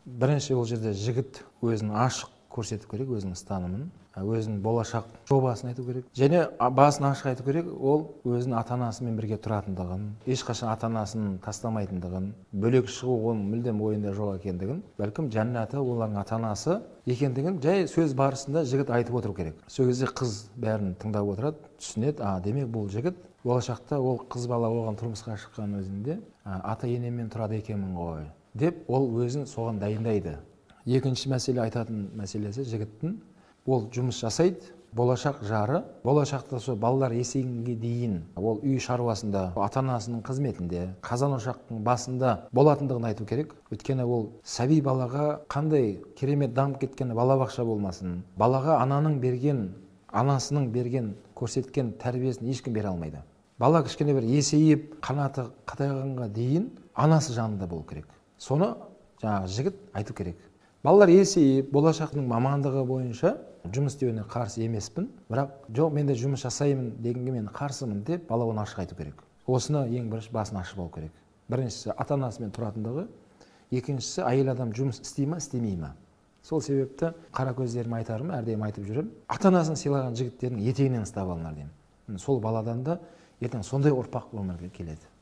Бірінші ол жерде жігіт өзін ашық көрсету керек, өзінің ұстанымын, өзінің болашақ жобасын айту керек. Және басын ашық айту керек, ол өзінің ата-анасымен бірге тұратындығын, ешқашан ата-анасын тастамайтындығын, бөлек шығу оның мүлдем ойында жоқ екендігін, бәлкім жәннаты олардың ата-анасы екендігін жай сөз барысында жігіт айтып отыру керек. Сол кезде қыз бәрін тыңдап отырады, түсінеді, демек бұл жігіт болашақта ол қыз бала оған тұрмысқа шыққан өзінде ата-енеммен тұрады екенмін ғой деп ол өзін соған дайындайды. Екінші мәселе айтатын мәселесі жігіттің ол жұмыс жасайды, болашақ жары, болашақта сол балалар есейгенге дейін ол үй шаруасында, ата-анасының қызметінде, қазан ошақтың басында болатындығын айту керек. Өйткені ол сәби балаға қандай керемет дамып кеткен балабақша болмасын, балаға анасының берген, көрсеткен тәрбиесін ешкім бере алмайды. Бала кішкене бір есейіп, қанаты қатайғанға дейін анасы жанында болу керек. Соны жаңағы жігіт айту керек. Балалар есейіп, болашақтың мамандығы бойынша жұмыс істеуіне қарсы емеспін, бірақ жоқ, мен де жұмыс жасаймын дегенге мен қарсымын деп бала оны ашық айту керек. Осыны ең бірінші басын ашық болу керек. Біріншісі ата-анасымен тұратындығы, екіншісі әйел адам жұмыс істей ме, істемей ме. Сол себепті қара көздерім айтарым, әрдайым айтып жүрем, ата-анасын сыйлаған жігіттердің етегінен ұстап алыңдар деймін. Сол баладан да ертең сондай ұрпақ өмірге келеді.